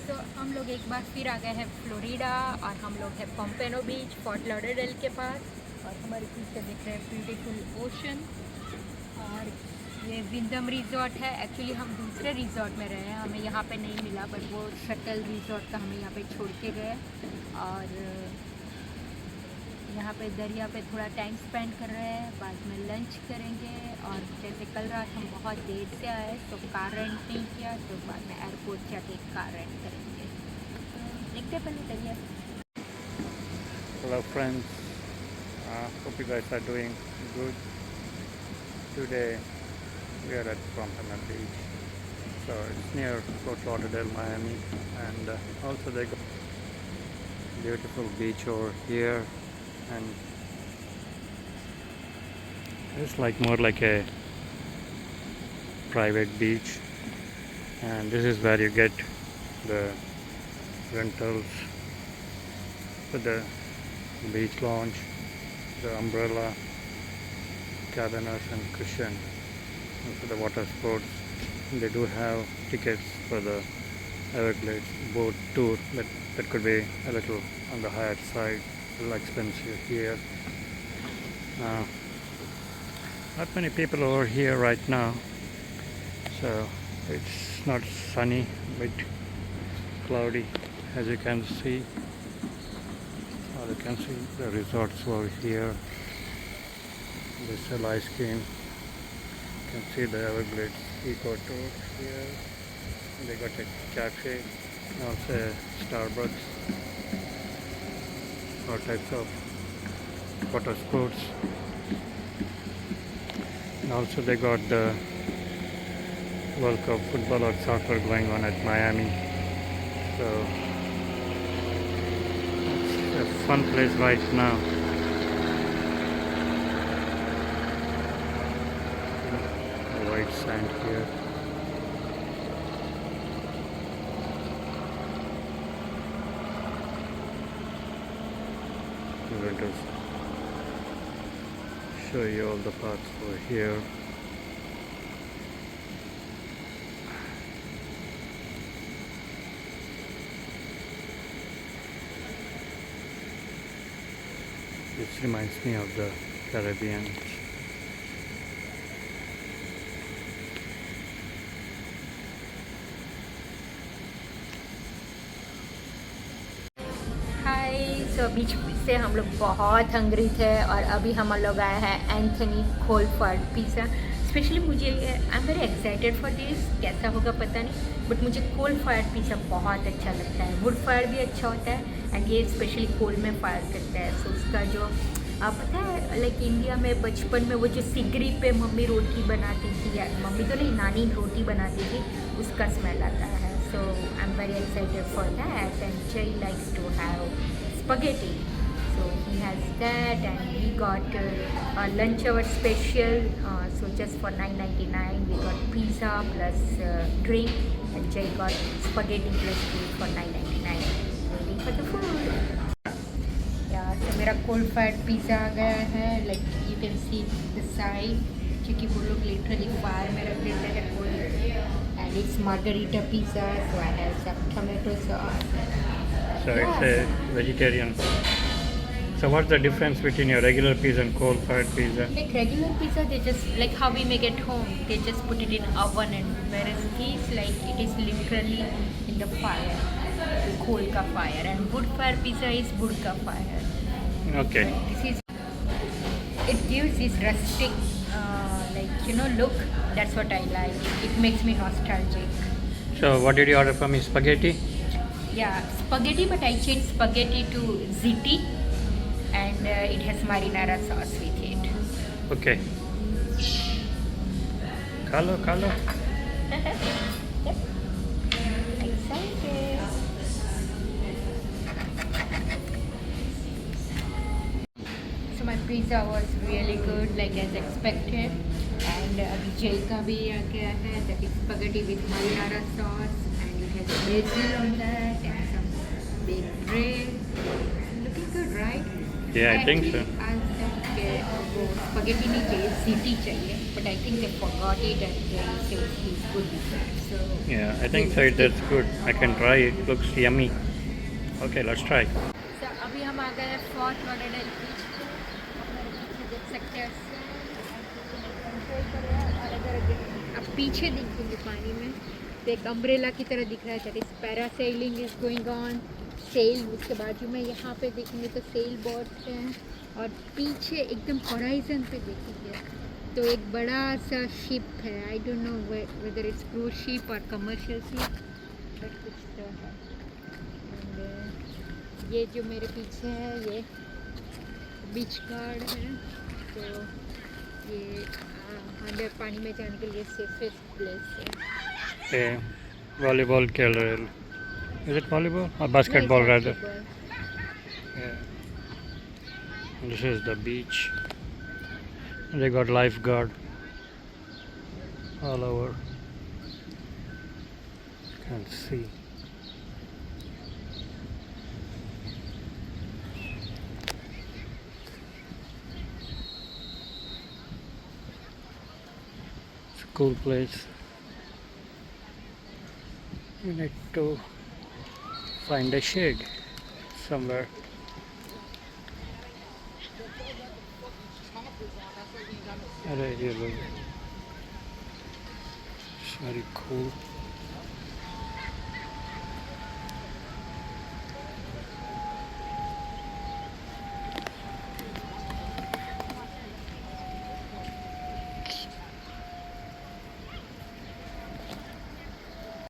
तो हम लोग एक बार फिर आ गए हैं फ्लोरिडा और हम लोग हैं पोम्पेनो बीच फोर्ट लॉडरडेल के पास। और हमारे पीछे दिख रहे हैं ब्यूटीफुल ओशन। और ये विंडम रिजॉर्ट है। एक्चुअली हम दूसरे रिजॉर्ट में रहे हैं, हमें यहाँ पे नहीं मिला, बट वो शटल रिजॉर्ट का हमें यहाँ पे छोड़ के गए। और यहाँ पे दरिया पे थोड़ा टाइम स्पेंड कर रहे हैं, बाद में लंच करेंगे। और जैसे कल रात हम बहुत देर से आए तो कार रेंट नहीं किया, तो बाद में एयरपोर्ट जाके कार रेंट करेंगे। देखते पहले दरिया। Hello friends, hope you guys are doing good. Today we are at Pompano Beach, so it's near Fort Lauderdale, Miami, and also they got beautiful beach over here, and it's like more like a private beach, and this is where you get the rentals for the beach lounge, the umbrella, cabinets and cushion, and for the water sports. They do have tickets for the Everglades boat tour, but that could be a little on the higher side, a little expensive here. Not many people over here right now, so it's not sunny, but cloudy, as you can see. Or you can see the resorts over here. This is ice cream. You can see the Everglades Eco Tour here. They got a cafe, also a Starbucks. All types of water sports. And also they got the World Cup football or soccer going on at Miami. So it's a fun place right now. The white sand here. Let us show you all the parts over here. This reminds me of the Caribbean. हाय, सो बीच से हम लोग बहुत hungry थे और अभी हम लोग आए हैं एंथनी कोलफर्ड पिज़्ज़ा। स्पेशली मुझे आई am very excited for this. कैसा होगा पता नहीं, बट मुझे कोल फायर पिज़्ज़ा बहुत अच्छा लगता है। वुड फायर भी अच्छा होता है एंड ये स्पेशली कोल में फायर करता है। सो उसका जो पता है, लाइक इंडिया में बचपन में वो जो सिगरी पे मम्मी रोटी बनाती थी, या मम्मी तो नहीं, नानी रोटी बनाती थी, उसका स्मेल आता है। So I am very excited for that and Jay likes to have spaghetti. So he has that, and we got a lunch hour special. So just for $9.99 we got pizza plus drink, and Jay got spaghetti plus drink for $9.99. Waiting for the food. Yeah, so मेरा cold fired pizza आ गया है. Like you can see the side, क्योंकि वो लोग literally fire में रख देते हैं cold. And it's margarita pizza, so I have some tomato sauce. So it's a vegetarian. So what's the difference between your regular pizza and coal-fired pizza? Like regular pizza, they just like how we make at home. They just put it in oven, and whereas this, like it is literally in the fire, coal ka fire, and wood fire pizza is wood ka fire. Okay. This is, it gives this rustic, look. That's what I like. It makes me nostalgic. So what did you order for me? Spaghetti? Yeah, spaghetti, but I changed spaghetti to ziti, and it has marinara sauce with it. Okay. Kalo. Yep. Excited. So my pizza was really good, like as expected. And अभी Jay का भी आ गया है, that is spaghetti with marinara sauce, and it has basil on that and some baked bread. Looking good, right? Yeah, I think so. Asked them to get spaghetti forget ही नहीं चाहिए, city चाहिए. But I think they forgot it and they say he's good with that. So Yeah, I think so. That's good. I can try it. Looks yummy. Okay, let's try. so, अभी हम आ गए fort Lauderdale बीच पे. आप देख सकते हैं control कर रहा है. और अगर आप पीछे देखेंगे पानी में तो एक अम्ब्रेला की तरह दिख रहा है. That is parasailing is going on. Sail उसके बाजू में यहाँ पे देखेंगे तो सेल बोट्स हैं. और पीछे एकदम होराइजन पे देखेंगे तो एक बड़ा सा शिप है. I don't know whether it's cruise ship और कमर्शियल शिप, बट कुछ तो है. एंड ये जो मेरे पीछे है ये बीच गार्ड है. तो ये अंदर पानी में जाने के लिए सेफेस्ट प्लेस है. Okay, volleyball खेल. Is it volleyball or basketball rather? Yeah. And this is the beach. And they got lifeguard all over. You can see. It's a cool place. You need to find a shade somewhere. Right here, look. It's very cool.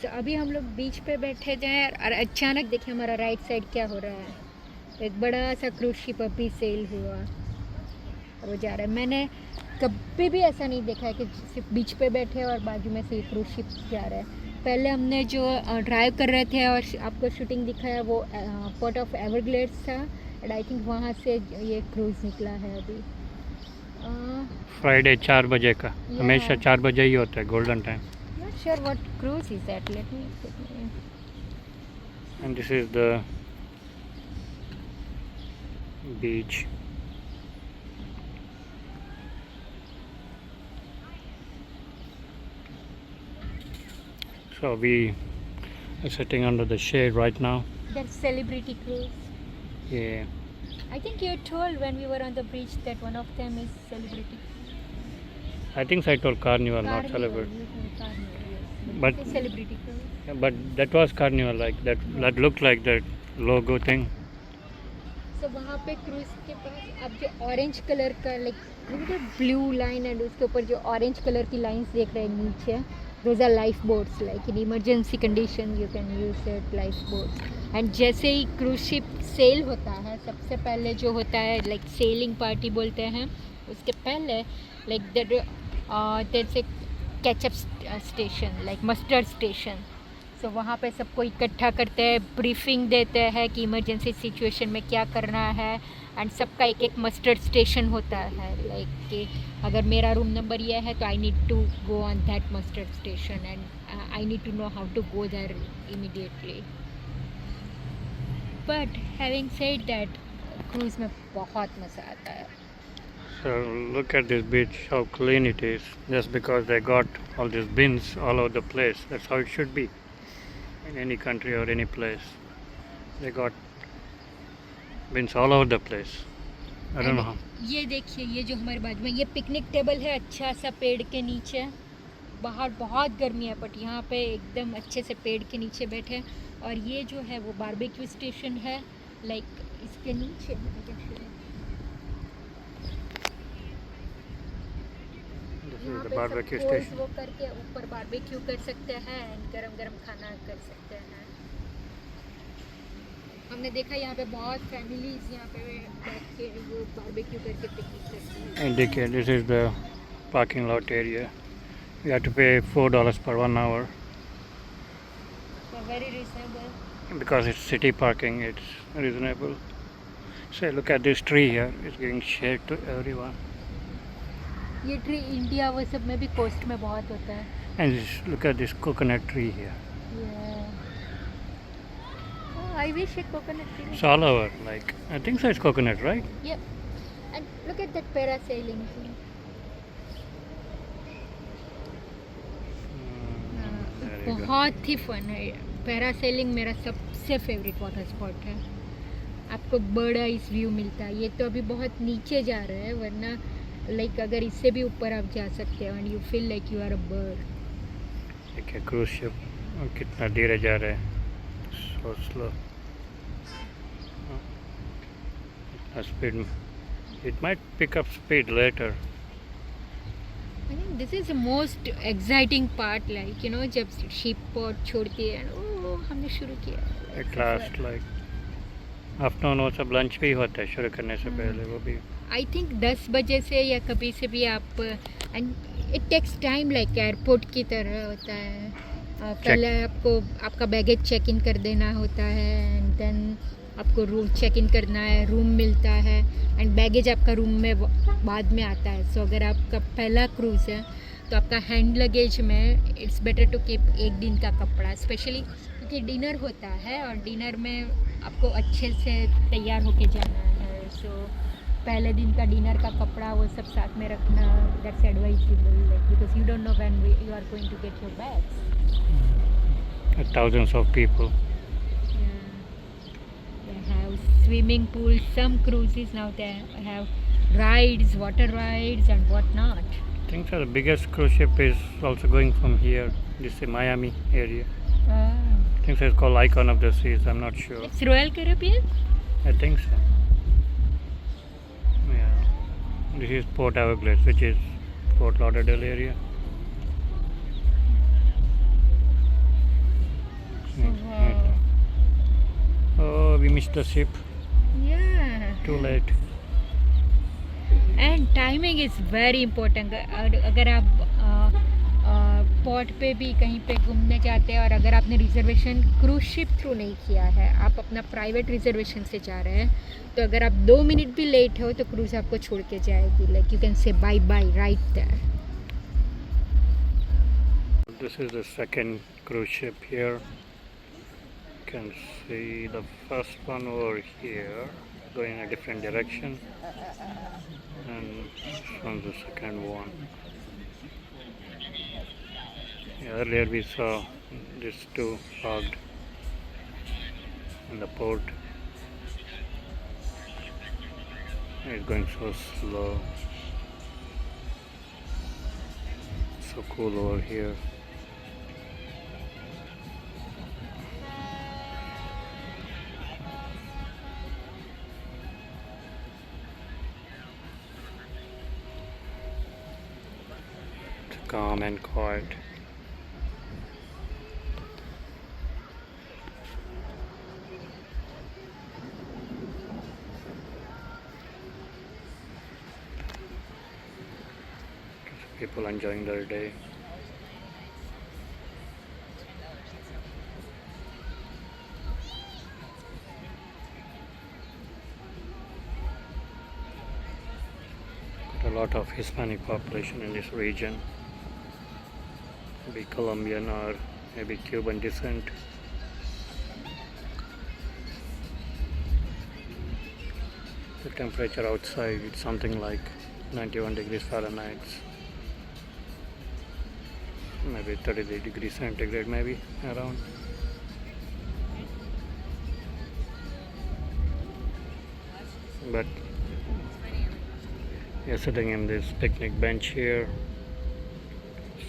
तो अभी हम लोग बीच पे बैठे जाएं और अचानक देखिए हमारा राइट साइड क्या हो रहा है. एक बड़ा सा क्रूज शिप अभी सेल हुआ और वो जा रहा है. मैंने कभी भी ऐसा नहीं देखा है कि सिर्फ बीच पे बैठे और बाजू में से क्रूज शिप जा रहा है. पहले हमने जो ड्राइव कर रहे थे और आपको शूटिंग दिखाया वो पोर्ट ऑफ एवरग्लेड्स था. एंड आई थिंक वहाँ से ये क्रूज़ निकला है अभी. फ्राइडे 4 बजे का. Yeah. हमेशा 4 बजे ही होता है golden time. Not sure what cruise is that. Let me. And this is the beach. So we are sitting under the shade right now. That's celebrity cruise. Yeah. I think you told when we were on the beach that one of them is celebrity. I think I told Carnival, not Celebrity. You told Carnival, yes. But- It's celebrity cruise. Yeah, but that was Carnival, like that. That looked like that logo thing. So वहाँ पे cruise के पास अब जो orange colour का like blue line and उसके ऊपर जो orange colour की लाइंस देख रहे हैं नीचे, those our life boats. Like in emergency condition you can use that life boats. And जैसे ही क्रूज शिप सेल होता है सबसे पहले जो होता है लाइक सेलिंग पार्टी बोलते हैं, उसके पहले like that's a ketchup station like mustard station. So वहाँ पे सबको इकट्ठा करते हैं, ब्रीफिंग देते हैं कि इमरजेंसी सिचुएशन में क्या करना है. एंड सबका एक एक मस्टर्ड स्टेशन होता है. लाइक कि अगर मेरा रूम नंबर ये है तो I need to go on that muster station and I need to know how to go there immediately. But having said that cruise में बहुत मज़ा आता है. So look at this beach, how clean it is. Just because they got all these bins all over the place. That's how it should be in any country or any place. They got bins all over the place. I don't know how. ये देखिए ये जो हमारे बाजू में ये picnic table है अच्छा सा पेड़ के नीचे. बाहर बहुत गर्मी है बट यहाँ पे एकदम अच्छे से पेड़ के नीचे बैठे. और ये जो है वो बारबेक्यू स्टेशन है. लाइक इसके नीचे This यहाँ is the पे barbecue सब station. वो करके ऊपर बारबेक्यू कर सकते हैं एंड गरम गरम खाना कर सकते हैं. हमने देखा यहाँ पे बहुत फैमिलीज यहाँ पे बैठ के वो बारबेक्यू करके पिकनिक करती हैं. Indicate this is the parking lot area. You have to pay $4 per 1 hour. So very reasonable. Because it's city parking, it's reasonable. Say, look at this tree here. It's giving shade to everyone. ये tree India वो सब में भी coast में बहुत होता है. And look at this coconut tree here. I wish a coconut tree. It's all over. Like, I think so. It's coconut, right? Yep. And look at that parasailing thing. बहुत ही fun है। Parasailing मेरा सबसे favourite water spot है। आपको बड़ा इस view मिलता है। ये तो अभी बहुत नीचे जा रहा है, वरना लाइक अगर इससे भी ऊपर आप जा सकते हो and you feel like you are a bird. देखिए क्रूज शिप कितना धीरे जा रहा है, सो स्लो, इतना स्पीड में। It might pick up speed later. I think this is the most exciting part, like you know, जब शिप पोर्ट छोड़ती है ओ हमने शुरू किया। एट लास्ट लाइक आफ्टरनून वो सब लंच भी होता है शुरू करने से पहले, वो भी आई थिंक 10 बजे से या कभी से भी आप, and it takes time like airport की तरह होता है। पहले आपको आपका बैगेज चेक इन कर देना होता है एंड देन आपको रूम चेक इन करना है, रूम मिलता है एंड बैगेज आपका रूम में बाद में आता है। सो अगर आपका पहला क्रूज़ है तो आपका हैंड लगेज में इट्स बेटर टू कीप एक दिन का कपड़ा, स्पेशली क्योंकि डिनर होता है और डिनर में आपको अच्छे से तैयार होके जाना है। सो पहले दिन का डिनर का कपड़ा वो सब साथ में रखना, that's advisable because you don't know when you are going to get your bags. thousands of people. They have swimming pools, some cruises now they have rides, water rides and what not. I think so the biggest cruise ship is also going from here, this is Miami area. I think so it's called Icon of the Seas, I'm not sure. It's Royal Caribbean? I think so. Yeah. This is Port Everglades, which is Fort Lauderdale area. Wow. Oh, we missed the ship. Yeah. Too late. And timing is very important. अगर आप port पे भी कहीं पे घूमने जाते हैं और अगर आपने रिजर्वेशन क्रूज शिप थ्रू नहीं किया है, आप अपना प्राइवेट रिजर्वेशन से जा रहे हैं, तो अगर आप 2 मिनट भी लेट हो तो क्रूज आपको छोड़ के जाएगी, like you can say bye bye right there. This is the second cruise ship here. You can see the first one over here going in a different direction, and this one's the second one. Yeah, earlier we saw these two parked in the port. It's going so slow. So cool over here. It's calm and quiet. People enjoying their day. Got a lot of Hispanic population in this region, maybe Colombian or maybe Cuban descent. The temperature outside is something like 91 degrees Fahrenheit. Maybe 33 degrees centigrade, maybe around. But you're sitting in this picnic bench here.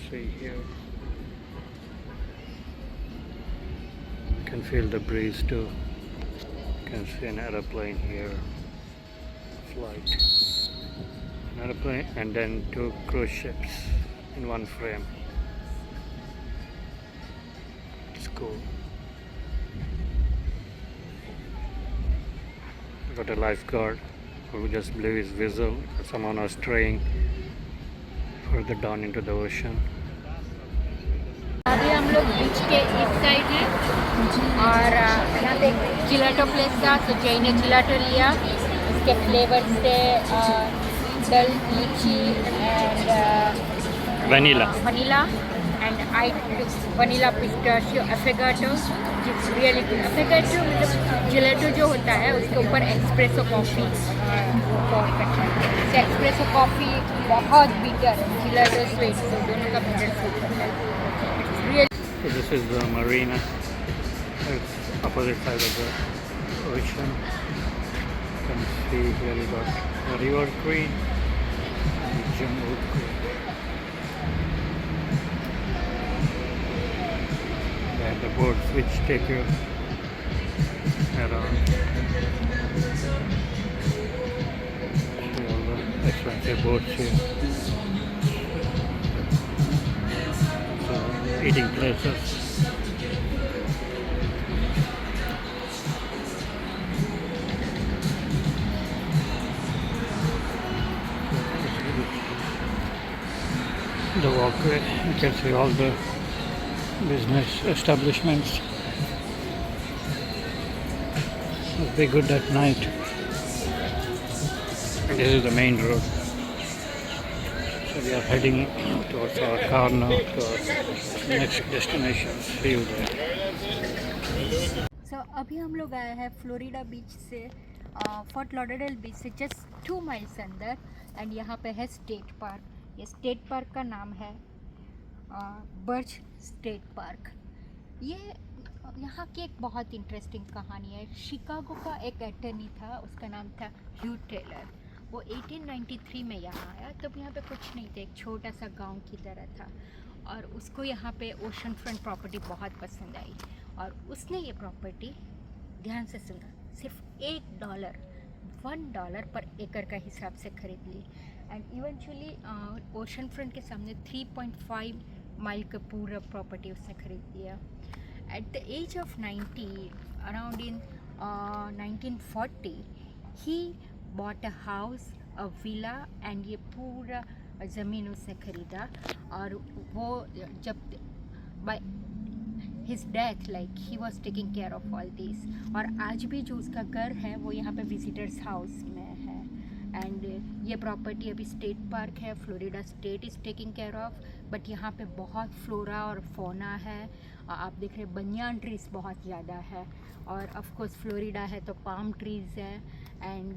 See here, you can feel the breeze too. You can see an aeroplane here, flight, an aeroplane, and then 2 cruise ships in one frame. Cool. Got a lifeguard who just blew his whistle. Someone was straying further down into the ocean. अभी हम लोग बीच के इस side हैं और यहाँ पे gelato place था, तो जय ने जिलेटो लिया। इसके फ्लेवर से दल लीची and vanilla and I took vanilla pistachio affogato, which is really good. Affogato मतलब जिलेटो जो होता है उसके ऊपर एक्सप्रेसो कॉफ़ी पॉर करता है। तो एक्सप्रेसो कॉफ़ी बहुत बिटर, जिलेटो स्वीट, तो दोनों का बिटर सूट करता है। So this is the marina. It's opposite side of the ocean. You can see here you got the river tree and the jungle tree. And the boats which take you around. See all the expensive boats here. So eating places. The walkway, you can see all the business establishments. Must be good at night. This is the main road. So we are heading towards our car now to our next destination. See you there. So अभी हम लोग आए हैं Florida बीच से fort Lauderdale बीच से just 2 miles अंदर and यहाँ पे है स्टेट पार्क. ये स्टेट पार्क का नाम है बर्च स्टेट पार्क. ये यहाँ की एक बहुत इंटरेस्टिंग कहानी है. शिकागो का एक अटर्नी था, उसका नाम था ह्यू टेलर. वो 1893 में यहाँ आया. तब यहाँ पे कुछ नहीं था, एक छोटा सा गांव की तरह था और उसको यहाँ पे ओशन फ्रंट प्रॉपर्टी बहुत पसंद आई और उसने ये प्रॉपर्टी, ध्यान से सुना, सिर्फ $1 पर एकड़ का हिसाब से खरीद ली. एंड इवेंचुअली ओशन फ्रंट के सामने 3.5 माइल का पूरा प्रॉपर्टी उसने खरीद लिया. At the age of 90, around in 1940, he bought a house, a villa and ये पूरा ज़मीन उसने खरीदा. और वो जब by his death, like he was taking care of all this. और आज भी जो उसका घर है वो यहाँ पे विजिटर्स हाउस में है. एंड ये प्रॉपर्टी अभी स्टेट पार्क है, Florida state is taking care of. But यहाँ पे बहुत फ्लोरा और फोना है. आप देख रहे बनियान ट्रीज बहुत ज़्यादा है. और ऑफ कोर्स फ्लोरिडा है तो पाम ट्रीज़ है एंड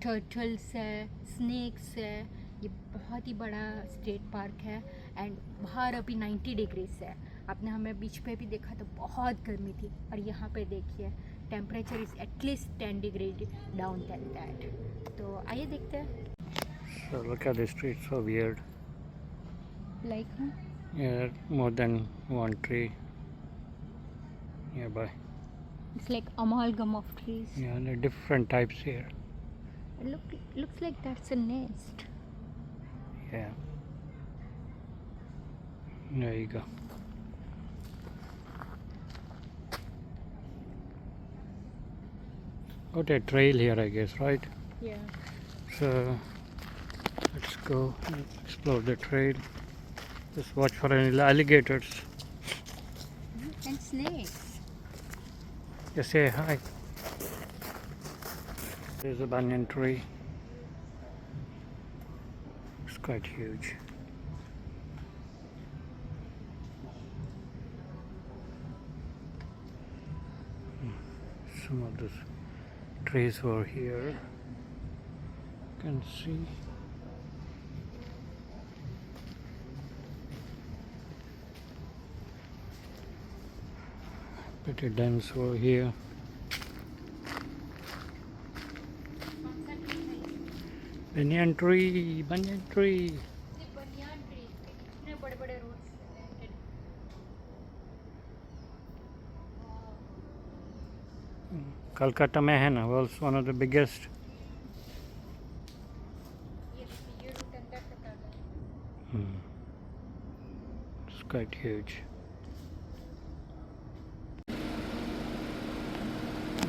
टर्टल्स है, स्नेक्स है. ये बहुत ही बड़ा स्टेट पार्क है. एंड बाहर अभी 90 डिग्रीज है. आपने हमें बीच पे भी देखा तो बहुत गर्मी थी और यहाँ पे देखिए temperature is at least 10 degree down then that. तो आइए देखते हैं. So look at the street, so weird. Like Yeah, more than one tree nearby. It's like amalgam of trees. Yeah, and there are different types here. Looks like that's a nest. Yeah. There you go. Got a trail here, I guess, right? Yeah. So let's go and explore the trail. Just watch for any alligators. And snakes. Just say hi. There's a banyan tree. It's quite huge. Some of the trees were here. You can see. Pretty dense over here. Banyan tree, banyan tree. Banyan tree, कितने बड़े बड़े roads. Calcutta में है ना, world's one of the biggest. ये root अंदर तक आ गया. It's quite huge.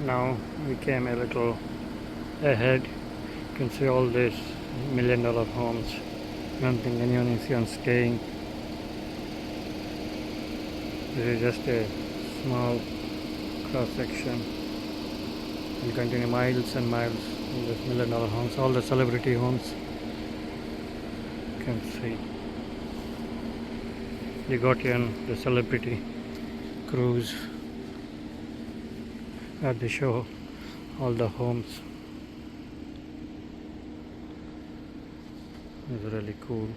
Now we came a little ahead. You can see all these $1 million homes. I don't think anyone is even staying. This is just a small cross section. We'll continue miles and miles in this $1 million homes, all the celebrity homes. You can see. You got here on the celebrity cruise where they show all the homes. It's really cool.